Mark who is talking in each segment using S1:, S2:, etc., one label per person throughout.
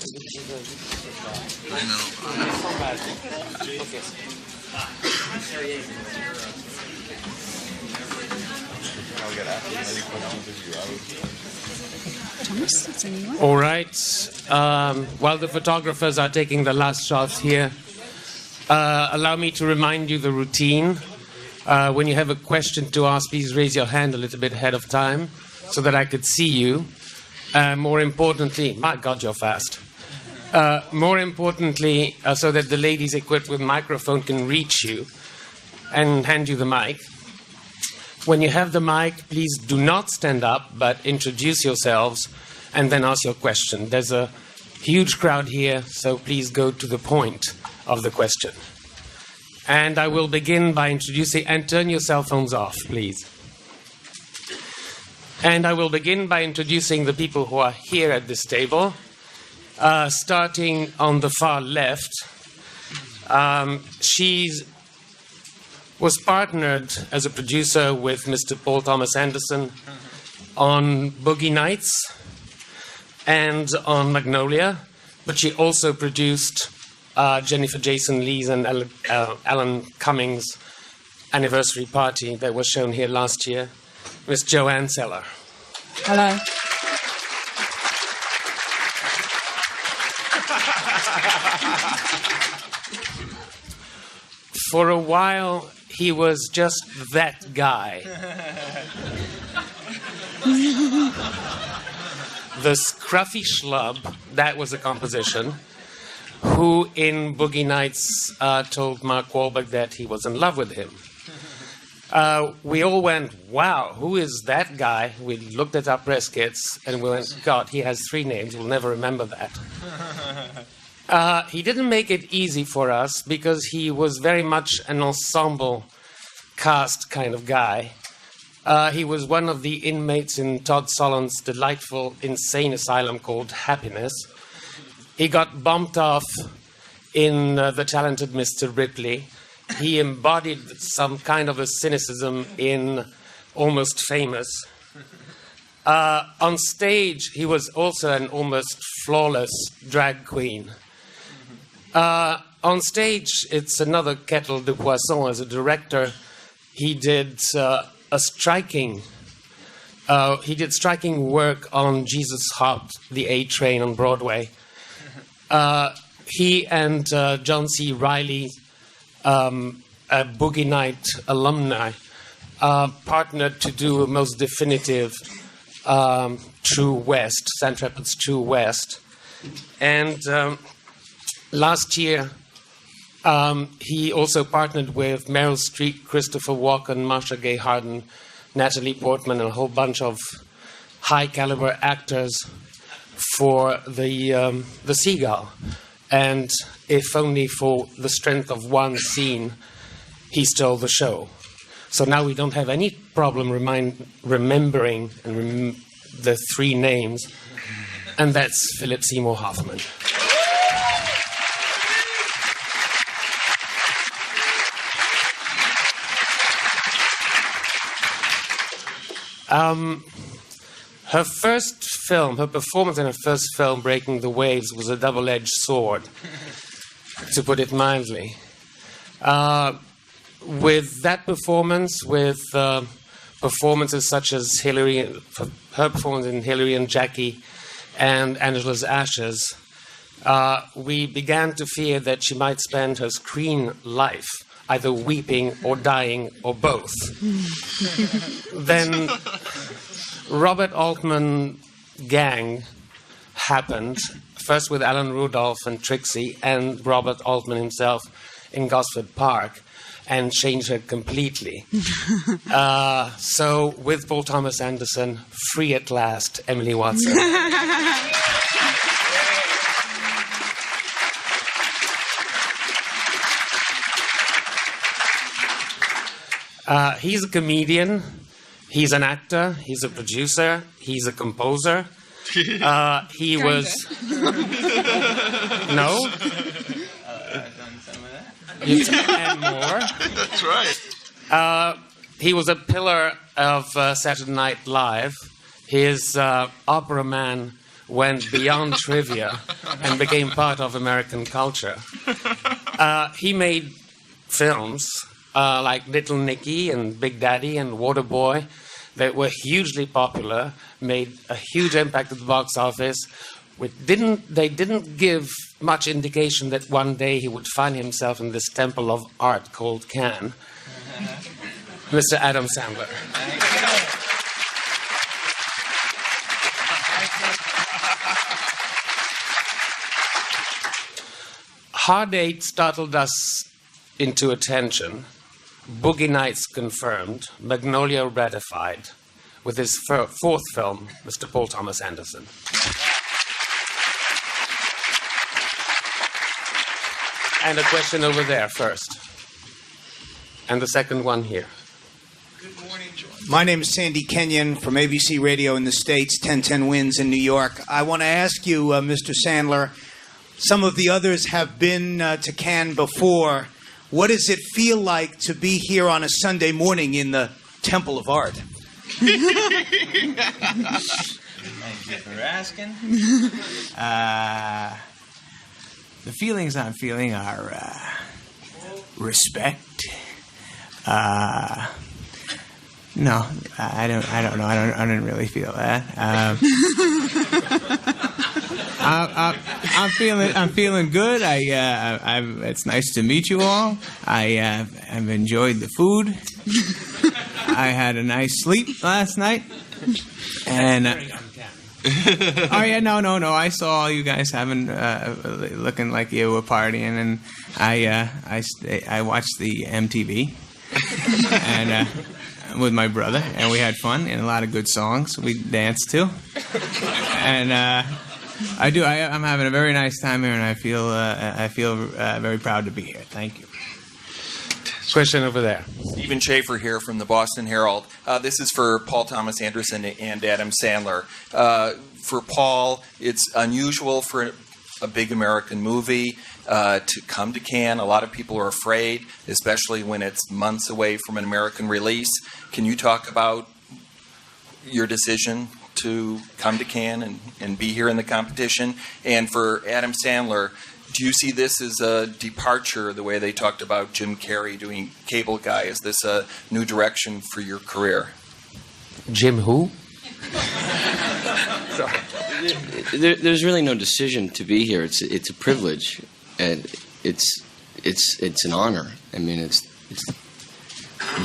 S1: Thomas, it's anyone?
S2: All right. While the photographers are taking the last shots here, allow me to remind you the routine. When you have a question to ask, please raise your hand a little bit ahead of time so that I could see you. More importantly, my God, you're fast. More importantly, so that the ladies equipped with microphone can reach you and hand you the mic. When you have the mic, please do not stand up, but introduce yourselves and then ask your question. There's a huge crowd here, so please go to the point of the question. And I will begin by introducing, and turn your cell phones off, please. And I will begin by introducing the people who are here at this table. Starting on the far left, she was partnered as a producer with Mr. Paul Thomas Anderson on Boogie Nights and on Magnolia, but she also produced Jennifer Jason Leigh's and Alan Cummings' anniversary party that was shown here last year. Miss Joanne Seller.
S1: Hello.
S2: For a while, he was just that guy. The scruffy schlub, that was a composition, who in Boogie Nights told Mark Wahlberg that he was in love with him. We all went, wow, who is that guy? We looked at our press kits and we went, God, he has 3 names, we'll never remember that. He didn't make it easy for us because he was very much an ensemble cast kind of guy. He was one of the inmates in Todd Solond's delightful, insane asylum called Happiness. He got bumped off in The Talented Mr. Ripley. He embodied some kind of a cynicism in Almost Famous. On stage, he was also an almost flawless drag queen. On stage, it's another kettle de poisson. As a director, he did striking work on Jesus Hot, the A Train on Broadway. He and John C. Reilly, a Boogie Night alumni, partnered to do a most definitive True West, San Trappett's True West. And last year, he also partnered with Meryl Streep, Christopher Walken, Marsha Gay Harden, Natalie Portman, and a whole bunch of high-caliber actors for the Seagull. And if only for the strength of one scene, he stole the show. So now we don't have any problem remembering the 3 names, and that's Philip Seymour Hoffman. Her first film, her performance in her first film, Breaking the Waves, was a double-edged sword, to put it mildly. With that performance, with performances such as her performance in Hillary and Jackie and Angela's Ashes, we began to fear that she might spend her screen life either weeping or dying or both. Then Robert Altman gang happened, first with Alan Rudolph and Trixie and Robert Altman himself in Gosford Park, and changed her completely. So with Paul Thomas Anderson, free at last, Emily Watson. He's a comedian, he's an actor, he's a producer, he's a composer. He was... No? And more.
S3: That's right.
S2: He was a pillar of Saturday Night Live. His opera man went beyond trivia and became part of American culture. He made films like Little Nicky and Big Daddy and Waterboy that were hugely popular, made a huge impact at the box office. They didn't give much indication that one day he would find himself in this temple of art called Cannes. Mr. Adam Sandler. Hard Eight startled us into attention. Boogie Nights confirmed. Magnolia ratified. With his fourth film, Mr. Paul Thomas Anderson. And a question over there first. And the second one here.
S3: Good morning, John. My name is Sandy Kenyon from ABC Radio in the States, 1010 Wins in New York. I want to ask you, Mr. Sandler, some of the others have been to Cannes before. What does it feel like to be here on a Sunday morning in the Temple of Art?
S4: Thank you for asking. The feelings I'm feeling are respect. No, I don't know. I don't really feel that. I'm feeling good. It's nice to meet you all. I've enjoyed the food. I had a nice sleep last night. And oh yeah, no. I saw you guys having looking like you were partying, and I watched the MTV and with my brother, and we had fun and a lot of good songs we danced to, and I'm having a very nice time here, and I feel very proud to be here. Thank you.
S2: Question over there.
S5: Stephen Schaefer here from the Boston Herald. This is for Paul Thomas Anderson and Adam Sandler. For Paul, it's unusual for a big American movie to come to Cannes. A lot of people are afraid, especially when it's months away from an American release. Can you talk about your decision to come to Cannes and be here in the competition? And for Adam Sandler, do you see this as a departure, the way they talked about Jim Carrey doing Cable Guy? Is this a new direction for your career?
S2: Jim who?
S6: There's really no decision to be here. It's a privilege, and it's an honor. I mean, it's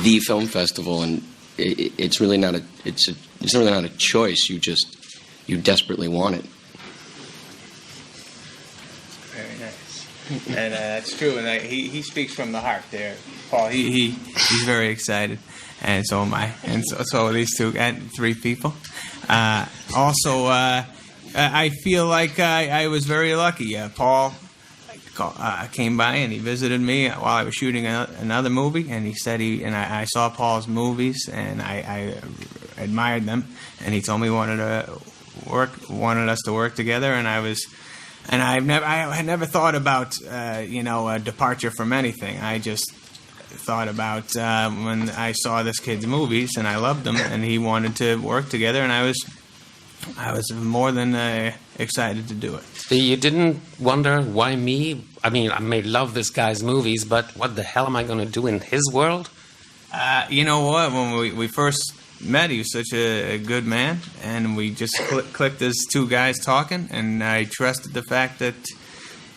S6: the film festival, and it's really not it's really not a choice. You desperately want it.
S4: Very nice. And that's true. And he speaks from the heart there, Paul. He's very excited, and so am I. And so are these three people. Also, I feel like I was very lucky. Paul came by and he visited me while I was shooting another movie, and he said I saw Paul's movies and I admired them, and he told me wanted us to work together, and I had never thought about a departure from anything. I just thought about when I saw this kid's movies and I loved them, and he wanted to work together, and I was more than excited to do it.
S2: You didn't wonder why me? I mean, I may love this guy's movies, but what the hell am I going to do in his world?
S4: You know what? When we first met, he was such a good man, and we just clicked as two guys talking, and I trusted the fact that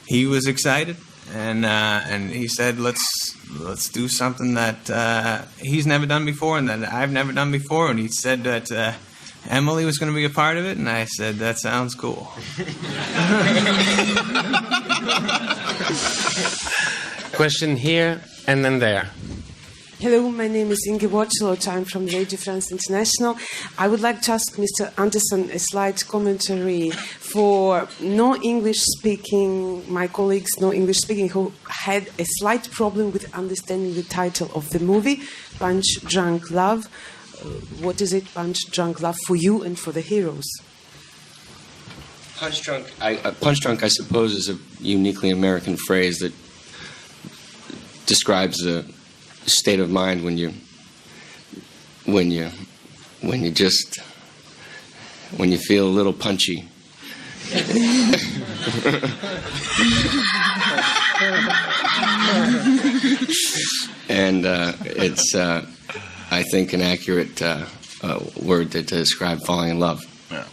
S4: he was excited, and he said, let's do something that he's never done before and that I've never done before, and he said that Emily was going to be a part of it, and I said, that sounds cool.
S2: Question here and then there.
S7: Hello, my name is Inge Watchelot. I'm from Radio France International. I would like to ask Mr. Anderson a slight commentary for my colleagues non-English speaking, who had a slight problem with understanding the title of the movie, Punch Drunk Love. What is it, Punch Drunk Love, for you and for the heroes?
S6: Punch drunk, I suppose, is a uniquely American phrase that describes the state of mind when you feel a little punchy And it's, I think, an accurate word to describe falling in love.
S8: Yeah.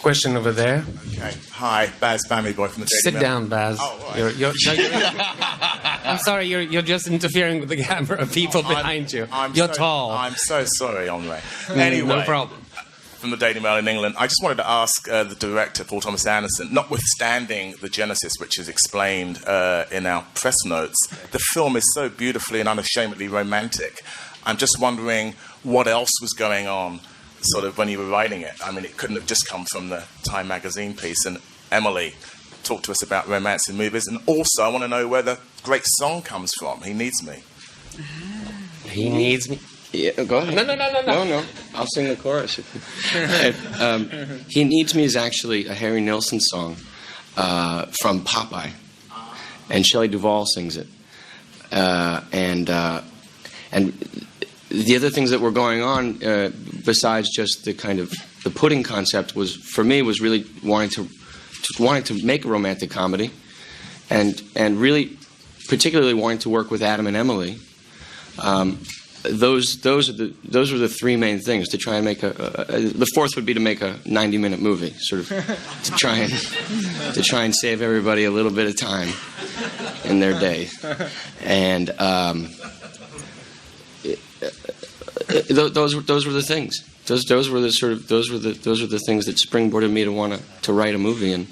S2: Question over there.
S8: Okay. Hi, Baz Family Boy from the Daily
S2: Sit
S8: Mail.
S2: down, Baz.
S8: Oh, all right.
S2: I'm sorry, you're just interfering with the camera. People behind you. You're tall.
S8: I'm so sorry, Andre. Anyway,
S2: No problem.
S8: From the Daily Mail in England, I just wanted to ask the director, Paul Thomas Anderson, notwithstanding the genesis, which is explained in our press notes, the film is so beautifully and unashamedly romantic. I'm just wondering what else was going on, sort of, when you were writing it. I mean, it couldn't have just come from the Time magazine piece. And Emily, talk to us about romance in movies. And also, I want to know where the great song comes from, He Needs Me.
S2: He needs me.
S6: Yeah, go ahead. No. I'll sing the chorus. He Needs Me is actually a Harry Nilsson song from Popeye, and Shelley Duvall sings it. And the other things that were going on, besides just the kind of the pudding concept, was for me was really wanting to make a romantic comedy, and really particularly wanting to work with Adam and Emily. Those were the three main things, to try and make the fourth would be to make a 90-minute movie, sort of to try and save everybody a little bit of time in their day. And those were the things. Those were the things that springboarded me to want to write a movie. And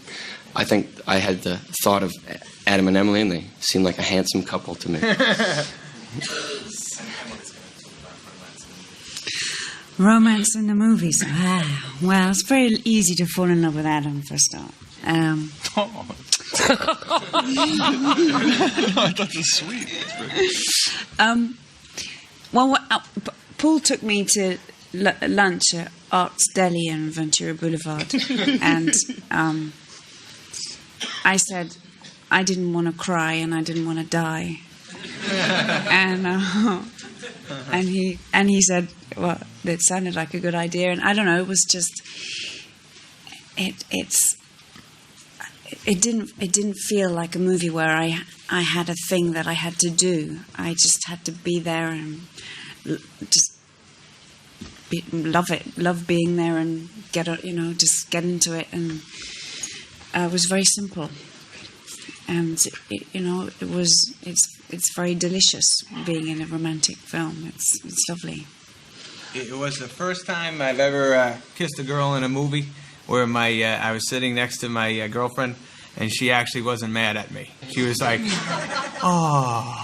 S6: I think I had the thought of Adam and Emily, and they seemed like a handsome couple to me.
S1: Romance in the movies. Wow. Well, it's very easy to fall in love with Adam for a start.
S9: That's sweet.
S1: Paul took me to lunch at Arts Deli in Ventura Boulevard, and I said I didn't want to cry and I didn't want to die, and he said, well, it sounded like a good idea, and I don't know, it was just it didn't feel like a movie where I had a thing that I had to do. I just had to be there and just love being there and just get into it, and it was very simple, and it's very delicious being in a romantic film. It's lovely.
S4: It was the first time I've ever kissed a girl in a movie where I was sitting next to my girlfriend, and she actually wasn't mad at me. She was like, "Oh."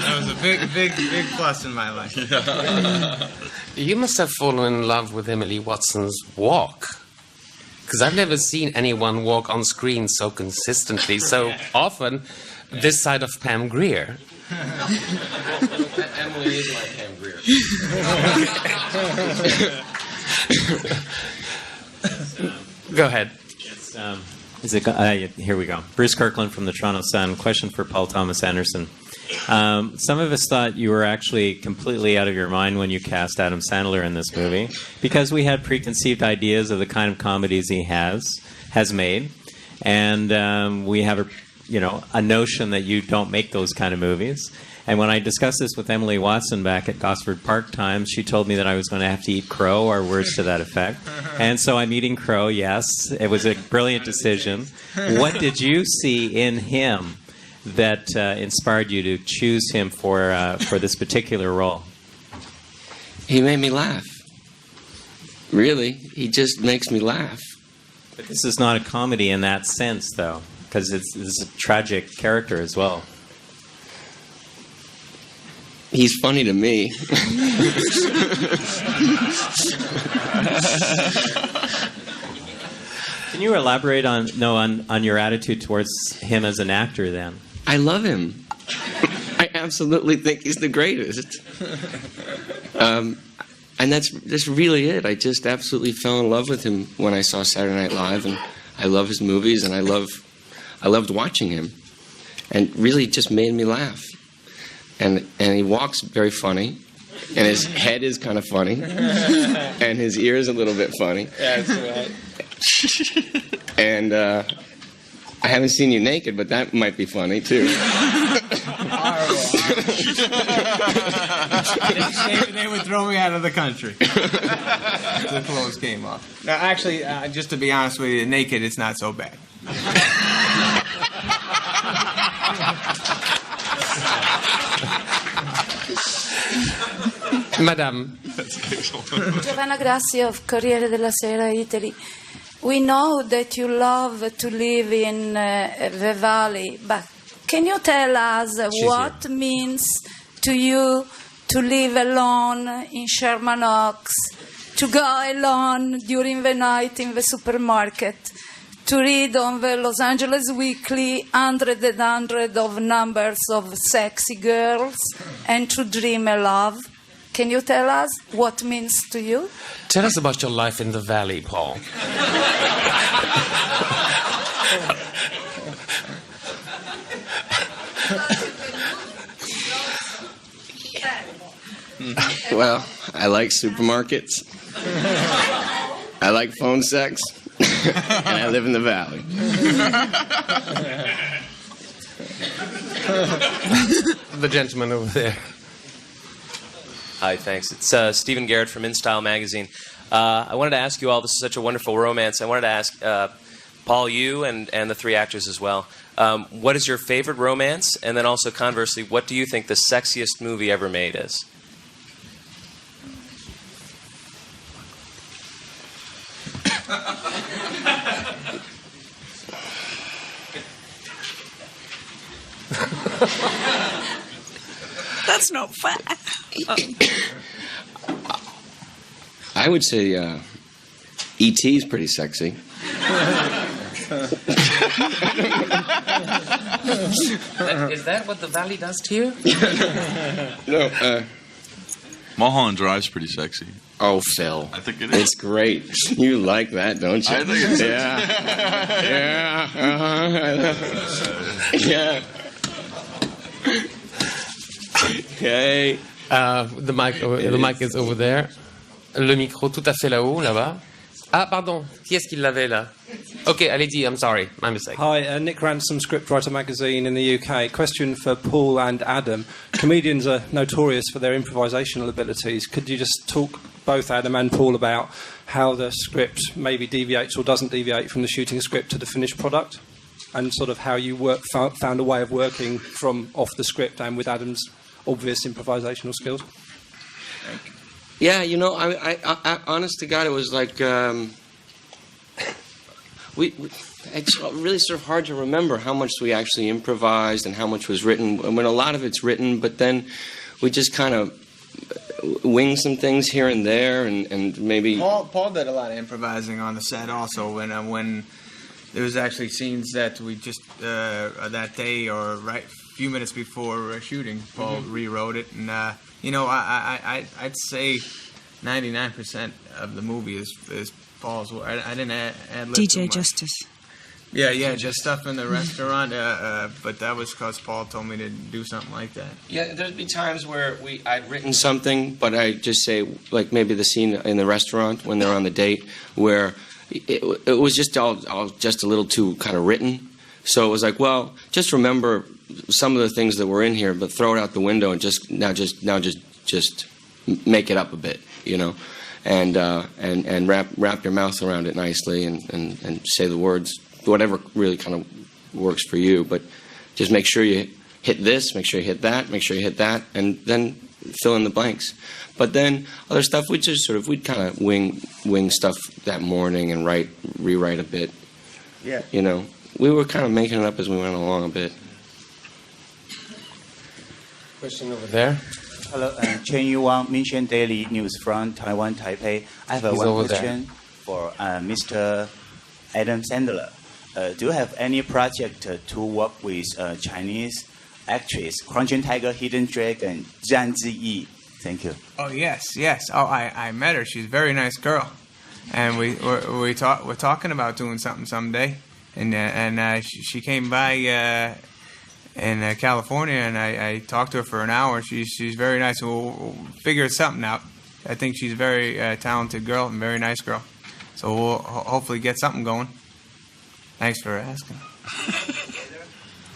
S4: That was a big plus in my life.
S2: You must have fallen in love with Emily Watson's walk, because I've never seen anyone walk on screen so consistently, so often this side of Pam Grier.
S6: Emily is like Pam Grier.
S2: Go ahead.
S10: Here we go. Bruce Kirkland from the Toronto Sun. Question for Paul Thomas Anderson. Some of us thought you were actually completely out of your mind when you cast Adam Sandler in this movie, because we had preconceived ideas of the kind of comedies he has made, and we have a notion that you don't make those kind of movies. And when I discussed this with Emily Watson back at Gosford Park Times, she told me that I was going to have to eat crow, or words to that effect. And so I'm eating crow, yes. It was a brilliant decision. What did you see in him that inspired you to choose him for this particular role?
S6: He made me laugh. Really, he just makes me laugh.
S10: But this is not a comedy in that sense, though, because it's a tragic character as well.
S6: He's funny to me.
S10: Can you elaborate on your attitude towards him as an actor, then?
S6: I love him. I absolutely think he's the greatest. And that's really it. I just absolutely fell in love with him when I saw Saturday Night Live, and I love his movies, and I loved watching him, and really just made me laugh. And he walks very funny, and his head is kind of funny, and his ear is a little bit funny.
S4: That's right.
S6: And I haven't seen you naked, but that might be funny too.
S4: They would throw me out of the country. The clothes came off. Now, actually, just to be honest with you, naked it's not so bad.
S2: Madame.
S9: Giovanna Grassi of Corriere della Sera, Italy. We know that you love to live in the valley, but can you tell us what means to you to live alone in Sherman Oaks, to go alone during the night in the supermarket, to read on the Los Angeles Weekly hundreds and hundreds of numbers of sexy girls, and to dream of love? Can you tell us what means to you?
S2: Tell us about your life in the valley, Paul.
S6: Well, I like supermarkets. I like phone sex. And I live in the valley.
S2: The gentleman over there.
S11: Hi, thanks. It's Stephen Garrett from InStyle Magazine. I wanted to ask you all, this is such a wonderful romance, I wanted to ask Paul, you and the three actors as well, what is your favorite romance? And then also conversely, what do you think the sexiest movie ever made is?
S1: That's not fair.
S6: I would say E.T. is pretty sexy.
S2: Is that what the valley does to you?
S6: No,
S12: Mulholland Drive's pretty sexy.
S6: Oh, Phil.
S12: I think it is.
S6: It's great. You like that, don't you?
S12: I think it's
S6: Yeah. Yeah. Okay.
S2: The mic is over there. Le micro tout à fait là-haut, là-bas. Ah, pardon. Qui est-ce qui l'avait là? Okay, allez-y. I'm sorry. My mistake.
S13: Hi, Nick Ransom, Scriptwriter Magazine in the UK. Question for Paul and Adam. Comedians are notorious for their improvisational abilities. Could you just talk, both Adam and Paul, about how the script maybe deviates or doesn't deviate from the shooting script to the finished product? And sort of how you found a way of working from off the script and with Adam's obvious improvisational skills?
S6: Yeah, you know, I honest to God, it was like it's really sort of hard to remember how much we actually improvised and how much was written. I mean, a lot of it's written, but then we just kind of wing some things here and there, and maybe
S4: Paul did a lot of improvising on the set also when there was actually scenes that we just that day or right a few minutes before shooting, Paul rewrote it, and you know, I'd say 99% of the movie is Paul's work. I didn't add
S1: DJ Justice.
S4: Yeah, just stuff in the restaurant, but that was because Paul told me to do something like that.
S6: Yeah, there'd be times where I'd written something, but I'd just say, like maybe the scene in the restaurant when they're on the date, where it was just all just a little too kind of written. So it was like, well, just remember some of the things that were in here, but throw it out the window and just make it up a bit, you know, and wrap your mouth around it nicely and say the words, whatever really kind of works for you. But just make sure you hit this, make sure you hit that, make sure you hit that, and then fill in the blanks. But then other stuff, we'd kind of wing stuff that morning and rewrite a bit.
S4: Yeah.
S6: You know, we were kind of making it up as we went along a bit.
S2: Question over there.
S14: Hello, Chen Yuwang, Minxian Daily News from Taiwan, Taipei. I have one question for Mr. Adam Sandler. Do you have any project to work with Chinese actress, Crouching Tiger, Hidden Dragon, Zhang Ziyi? Thank you.
S4: Oh yes. Oh, I met her. She's a very nice girl, and we're talking about doing something someday. And she came by California, and I talked to her for an hour. She's very nice. We'll figure something out. I think she's a very talented girl and very nice girl. So we'll hopefully get something going. Thanks for asking.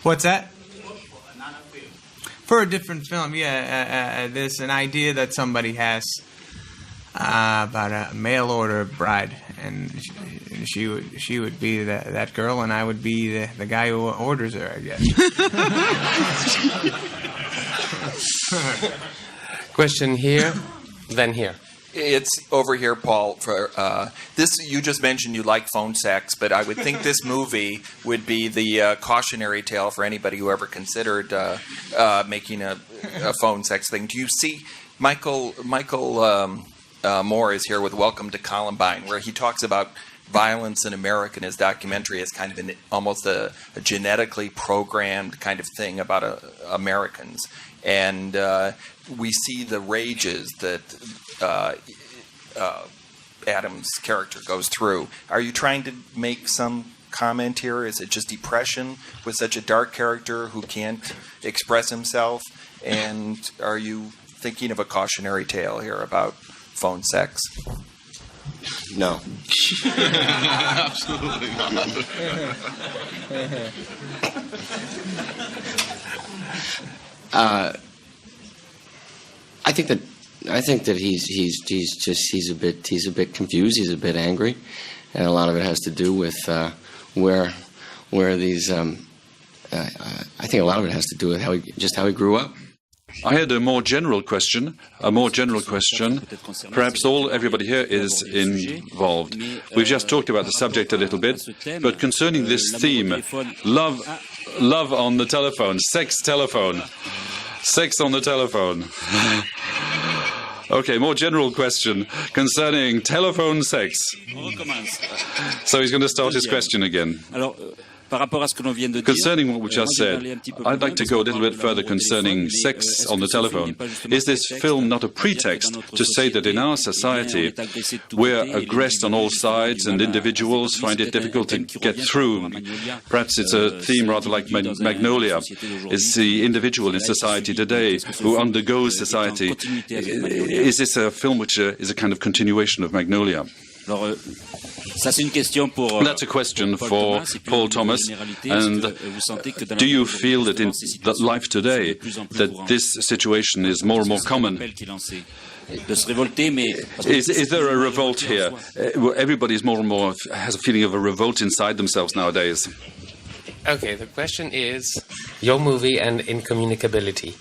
S4: What's that? For a different film, yeah. There's an idea that somebody has about a mail order bride, and she would be that girl, and I would be the guy who orders her, I guess.
S2: Question here, then here.
S5: It's over here, Paul. For this, you just mentioned you like phone sex, but I would think this movie would be the cautionary tale for anybody who ever considered making a phone sex thing. Do you see Michael Moore is here with Welcome to Columbine, where he talks about violence in America in his documentary as kind of almost a genetically programmed kind of thing about Americans. And we see the rages that Adam's character goes through. Are you trying to make some comment here? Is it just depression with such a dark character who can't express himself? And are you thinking of a cautionary tale here about phone sex?
S6: No.
S12: Absolutely not.
S6: I think that he's a bit confused. He's a bit angry, and a lot of it has to do with where these. I think a lot of it has to do with how he grew up.
S12: I had a more general question. Perhaps everybody here is involved. We've just talked about the subject a little bit, but concerning this theme, love on the telephone, sex on the telephone. Okay, more general question concerning telephone sex. So he's going to start his question again. Concerning what we just said, I'd like to go a little bit further concerning sex on the telephone. Is this film not a pretext to say that in our society we're aggressed on all sides and individuals find it difficult to get through? Perhaps it's a theme rather like Magnolia. It's the individual in society today who undergoes society. Is this a film which is a kind of continuation of Magnolia? That's a question for Paul Thomas. And do you feel that in life today that this situation is more and more common? Is there a revolt here? Everybody is more and more has a feeling of a revolt inside themselves nowadays.
S2: Okay, the question is your movie and incommunicability.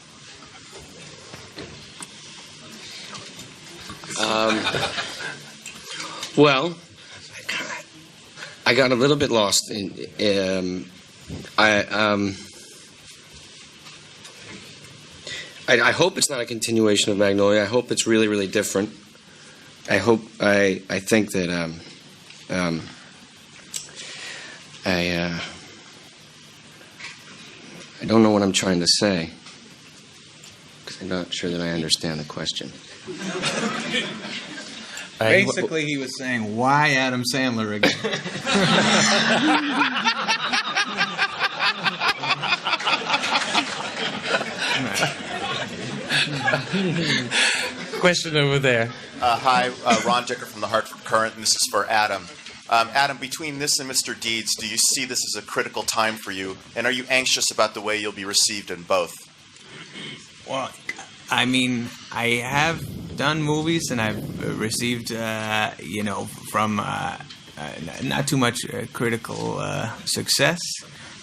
S6: Well, I got a little bit lost. I hope it's not a continuation of Magnolia. I hope it's really, really different. I think that I don't know what I'm trying to say because I'm not sure that I understand the question.
S4: Basically, he was saying, why Adam Sandler again?
S2: Question over there.
S15: Hi, Ron Dicker from the Hartford Courant, and this is for Adam. Adam, between this and Mr. Deeds, do you see this as a critical time for you? And are you anxious about the way you'll be received in both?
S4: Well, I mean, I have done movies, and I've received, from not too much critical success.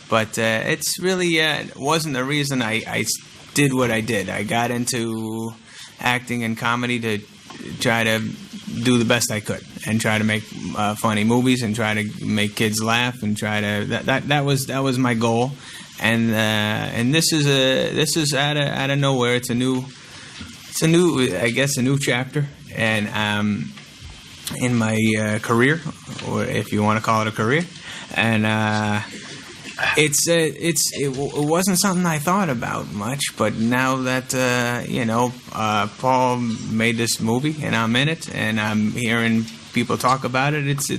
S4: But it's really wasn't the reason I did what I did. I got into acting and comedy to try to do the best I could and try to make funny movies and try to make kids laugh and try to that was my goal. And this is out of nowhere. It's a new chapter and in my career, or if you want to call it a career, and it wasn't something I thought about much, but now that Paul made this movie and I'm in it and I'm hearing people talk about it, it's a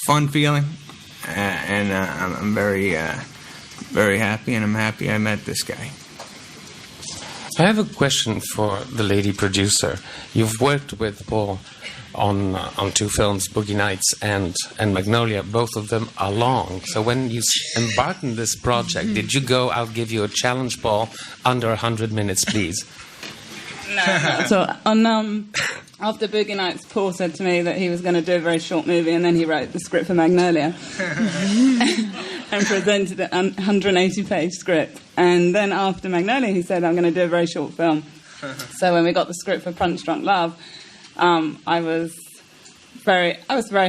S4: fun feeling, and I'm very very happy, and I'm happy I met this guy.
S2: I have a question for the lady producer. You've worked with Paul on 2 films, Boogie Nights and Magnolia. Both of them are long. So when you embarked on this project, did you go, I'll give you a challenge, Paul, under 100 minutes, please?
S16: No. So after Boogie Nights, Paul said to me that he was going to do a very short movie, and then he wrote the script for Magnolia and presented a 180-page script. And then after Magnolia, he said, I'm going to do a very short film. So when we got the script for Punch Drunk Love, I was very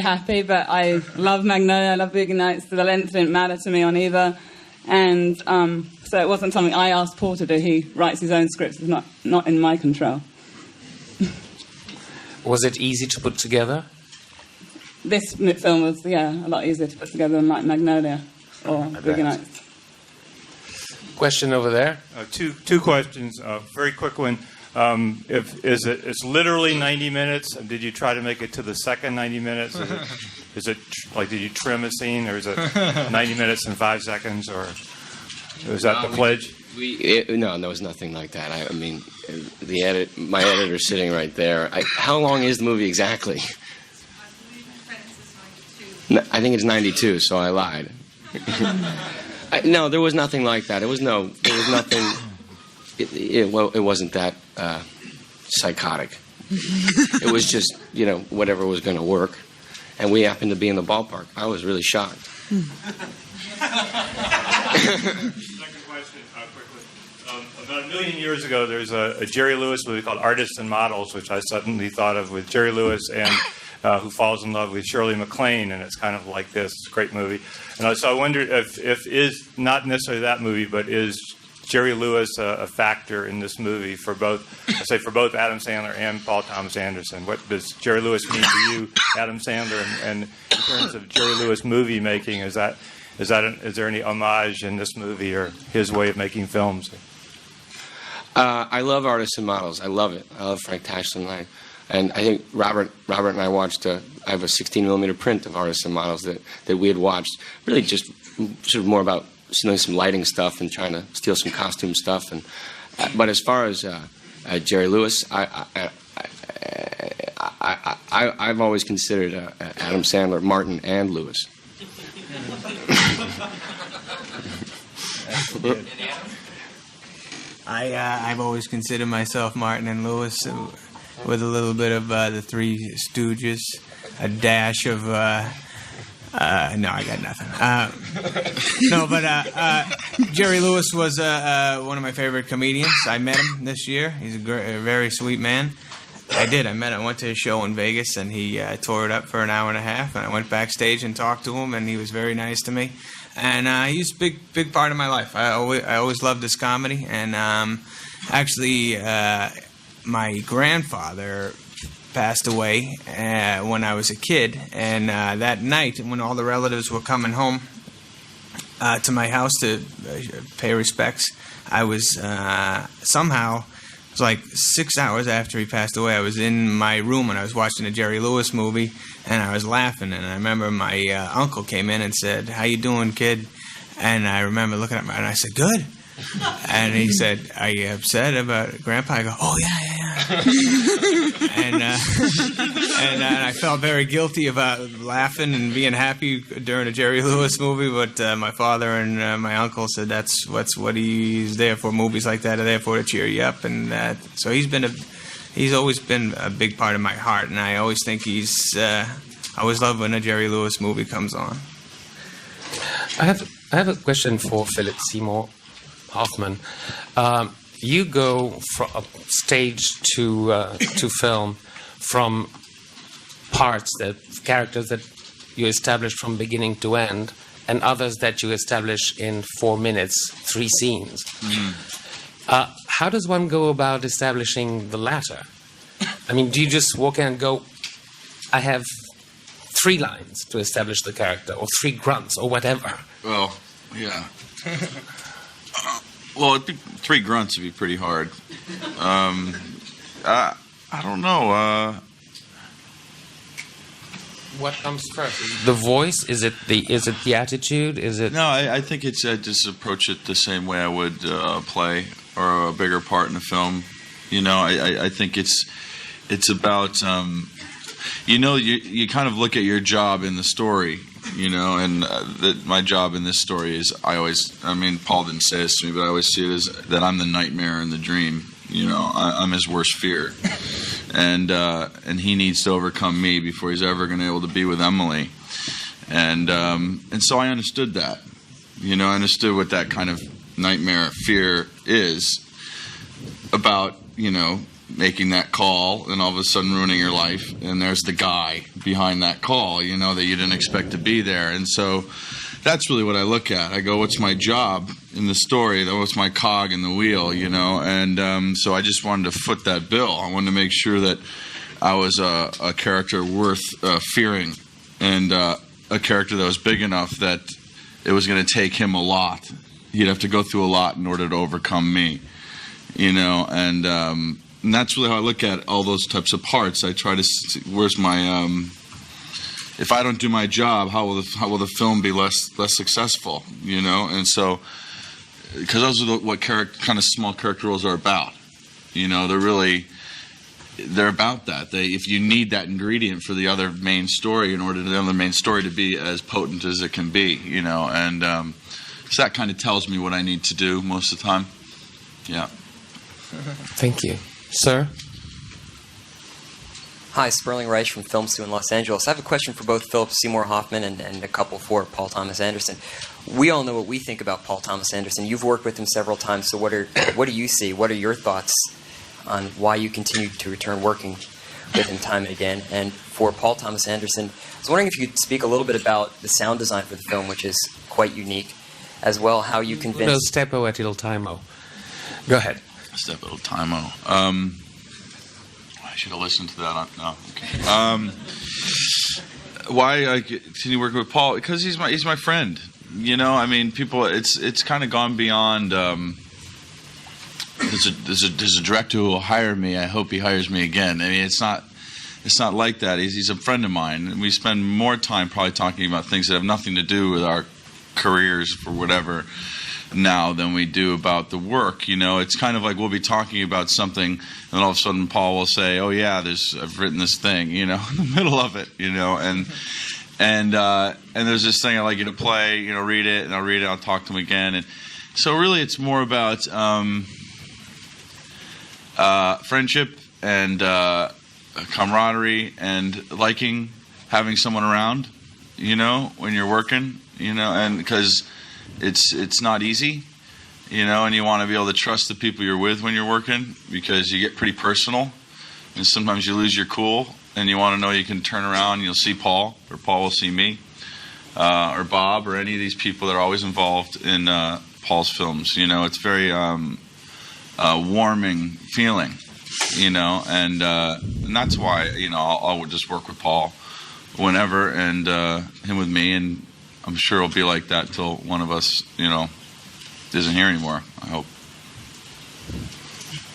S16: happy, but I love Magnolia, I love Boogie Nights, so the length didn't matter to me on either. And so it wasn't something I asked Paul to do. He writes his own scripts. It's not in my control.
S2: Was it easy to put together?
S16: This film was, a lot easier to put together than like Magnolia or Boogie Nights.
S2: Question over there.
S17: Two questions. Very quick one. It's literally 90 minutes. Did you try to make it to the second 90 minutes? Is it like, did you trim a scene, or is it 90 minutes and 5 seconds, or was that the pledge?
S6: No, there was nothing like that. I mean, my editor's sitting right there. How long is the movie exactly? I think it's 92, so I lied. No, there was nothing like that. There was nothing. It wasn't that psychotic. It was just, whatever was going to work. And we happened to be in the ballpark. I was really shocked.
S17: Second question, quickly. About 1 million years ago, there's a Jerry Lewis movie called Artists and Models, which I suddenly thought of with Jerry Lewis and who falls in love with Shirley MacLaine, and it's kind of like this. It's a great movie. And so I wondered if is not necessarily that movie, but is Jerry Lewis a factor in this movie for both Adam Sandler and Paul Thomas Anderson? What does Jerry Lewis mean to you, Adam Sandler? And in terms of Jerry Lewis movie making, is there any homage in this movie or his way of making films?
S6: I love Artists and Models. I love it. I love Frank Tashlin. And I think Robert and I watched. I have a 16mm print of Artists and Models that we had watched. Really, just sort of more about doing some lighting stuff and trying to steal some costume stuff. But as far as Jerry Lewis, I've always considered Adam Sandler, Martin, and Lewis.
S4: I've always considered myself Martin and Lewis, with a little bit of the Three Stooges, a dash of. No, I got nothing. Jerry Lewis was one of my favorite comedians. I met him this year. He's a very sweet man. I went to his show in Vegas, and he tore it up for an hour and a half, and I went backstage and talked to him, and he was very nice to me. And he's a big part of my life. I always loved his comedy, and actually, my grandfather passed away when I was a kid, and that night when all the relatives were coming home to my house to pay respects, I was somehow, it was like 6 hours after he passed away, I was in my room and I was watching a Jerry Lewis movie, and I was laughing, and I remember my uncle came in and said, "How you doing, kid?" And I remember looking at him and I said, "Good." And he said, "Are you upset about Grandpa?" I go, "Oh, yeah." And I felt very guilty about laughing and being happy during a Jerry Lewis movie, but my father and my uncle said that's what he's there for. Movies like that are there for, to cheer you up. And so he's always been a big part of my heart, and I always think I always love when a Jerry Lewis movie comes on.
S2: I have a question for Philip Seymour Hoffman. You go from stage to film from characters that you establish from beginning to end, and others that you establish in 4 minutes, 3 scenes. How does one go about establishing the latter? I mean, do you just walk in and go, I have 3 lines to establish the character, or 3 grunts, or whatever?
S18: Well, yeah. Well, 3 grunts would be pretty hard. I don't know.
S2: what comes first? The voice? Is it the attitude? Is it?
S18: No, I think it's just approach it the same way I would play or a bigger part in a film. You know, I think it's about you kind of look at your job in the story. You know, and my job in this story is Paul didn't say this to me, but I always see it as that I'm the nightmare and the dream. You know, I'm his worst fear, and he needs to overcome me before he's ever going to be able to be with Emily, and so I understood that. You know, I understood what that kind of nightmare fear is about. You know, making that call and all of a sudden ruining your life, and there's the guy behind that call, you know, that you didn't expect to be there. And so that's really what I look at. I go, what's my job in the story? What's my cog in the wheel, you know? And so I just wanted to foot that bill. I wanted to make sure that I was a character worth fearing, and a character that was big enough that it was going to take him a lot. He'd have to go through a lot in order to overcome me, you know, and that's really how I look at all those types of parts. I try to see, where's my if I don't do my job, how will the film be less successful? You know, and so because those are what kind of small character roles are about. You know, they're about that. If you need that ingredient for the other main story in order for the other main story to be as potent as it can be. You know, and so that kind of tells me what I need to do most of the time. Yeah.
S2: Thank you. Sir?
S19: Hi, Sperling Reich from Film Stew in Los Angeles. I have a question for both Philip Seymour Hoffman and a couple for Paul Thomas Anderson. We all know what we think about Paul Thomas Anderson. You've worked with him several times, so what do you see? What are your thoughts on why you continue to return working with him time and again? And for Paul Thomas Anderson, I was wondering if you could speak a little bit about the sound design for the film, which is quite unique, as well how you convinced...
S2: No, Steppo et il Time-o. Go ahead.
S18: Step little Time-o. I should have listened to that. No, okay. Why I continue working with Paul? Because he's my friend. You know, I mean, people. It's kind of gone beyond. There's a director who will hire me. I hope he hires me again. I mean, it's not like that. He's a friend of mine, and we spend more time probably talking about things that have nothing to do with our careers for whatever now than we do about the work. You know, it's kind of like we'll be talking about something, and all of a sudden Paul will say, "Oh yeah, I've written this thing," you know, in the middle of it, you know, and there's this thing I'd like you to play, you know, read it, and I'll read it, I'll talk to him again, and so really it's more about friendship and camaraderie and liking having someone around, you know, when you're working, you know, and because it's not easy, you know, and you want to be able to trust the people you're with when you're working, because you get pretty personal, and sometimes you lose your cool, and you want to know you can turn around and you'll see Paul, or Paul will see me, or Bob, or any of these people that are always involved in Paul's films. You know, it's very warming feeling, you know, and that's why, you know, I'll just work with Paul whenever, and him with me, and I'm sure it'll be like that till one of us, you know, isn't here anymore, I hope.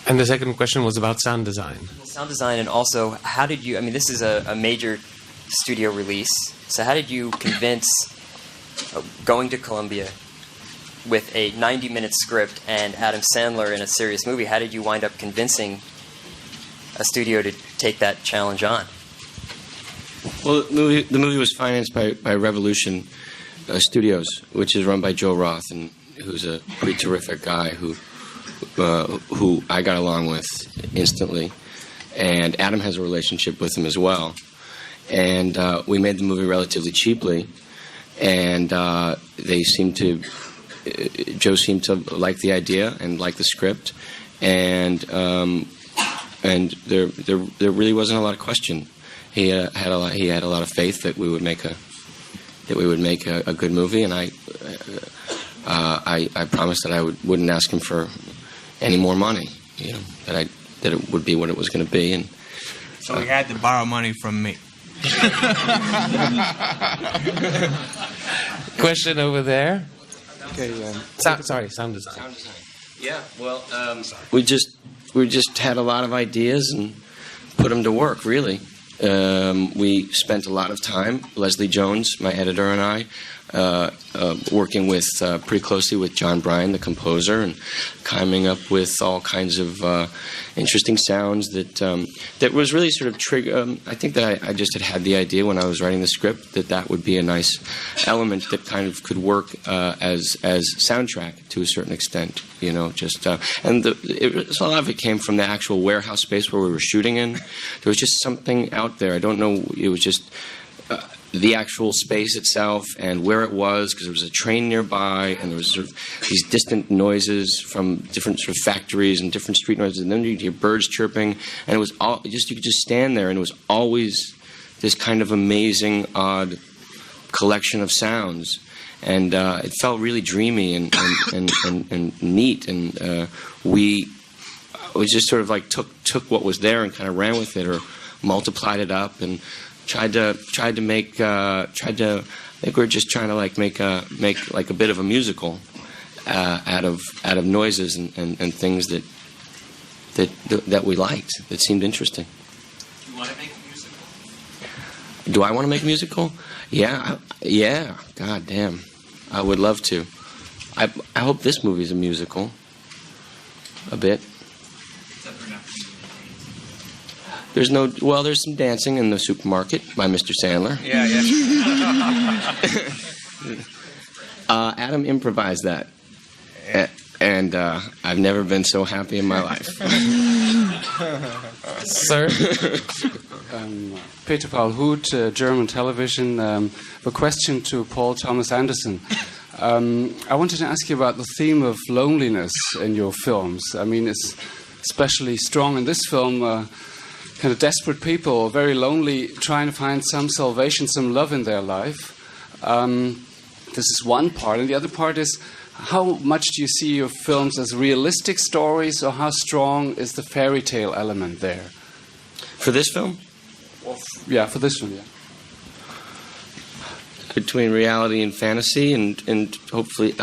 S2: And the second question was about sound design.
S19: Sound design, and also, how did you, I mean, this is a major studio release, so how did you convince, going to Columbia with a 90-minute script and Adam Sandler in a serious movie, how did you wind up convincing a studio to take that challenge on?
S6: Well, the movie was financed by Revolution Studios, which is run by Joe Roth, and who's a pretty terrific guy who I got along with instantly, and Adam has a relationship with him as well, and we made the movie relatively cheaply, and Joe seemed to like the idea and like the script, and there really wasn't a lot of question. He had a lot of faith that we would make a good movie, and I promised that I wouldn't ask him for any more money, you know, that it would be what it was going to be, and
S4: so he had to borrow money from me.
S2: Question over there.
S6: Okay.
S2: Sound design.
S6: Yeah. Well, we just had a lot of ideas and put them to work, really. we spent a lot of time, Leslie Jones, my editor, and I, working with pretty closely with John Bryan, the composer, and coming up with all kinds of interesting sounds that was really sort of trigger. I think that I just had the idea when I was writing the script that would be a nice element that kind of could work as soundtrack to a certain extent. You know, just and a lot of it came from the actual warehouse space where we were shooting in. There was just something out there. I don't know. It was just. The actual space itself and where it was, because there was a train nearby, and there was sort of these distant noises from different sort of factories and different street noises, and then you'd hear birds chirping, and it was all just you could just stand there, and it was always this kind of amazing, odd collection of sounds, and it felt really dreamy and neat, and we just sort of like took what was there and kind of ran with it or multiplied it up and. I think we're just trying to like make like a bit of a musical out of noises and things that we liked, that seemed interesting.
S11: You want to make a musical?
S6: Do I want to make a musical? Yeah. God damn, I would love to. I hope this movie's a musical. A bit. There's some dancing in the supermarket by Mr. Sandler.
S4: Yeah.
S6: Adam improvised that. And I've never been so happy in my life.
S2: Sir?
S20: Peter Paul Hood, German television. A question to Paul Thomas Anderson. I wanted to ask you about the theme of loneliness in your films. I mean, it's especially strong in this film. Kind of desperate people, very lonely, trying to find some salvation, some love in their life. This is one part. And the other part is, how much do you see your films as realistic stories, or how strong is the fairy tale element there?
S6: For this film?
S20: Yeah, for this one, yeah.
S6: Between reality and fantasy, and hopefully,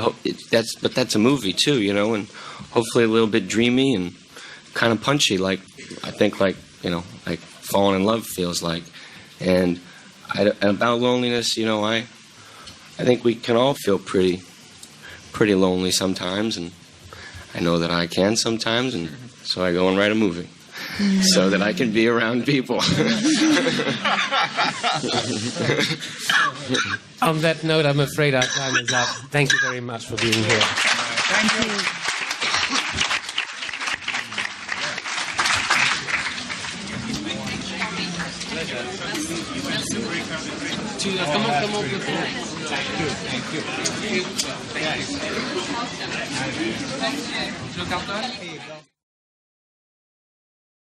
S6: that's a movie too, you know, and hopefully a little bit dreamy and kind of punchy, like like falling in love feels like. And about loneliness, you know, I think we can all feel pretty lonely sometimes, and I know that I can sometimes, and so I go and write a movie so that I can be around people.
S2: On that note, I'm afraid our time is up. Thank you very much for being here.
S7: Thank you.
S2: Thank you.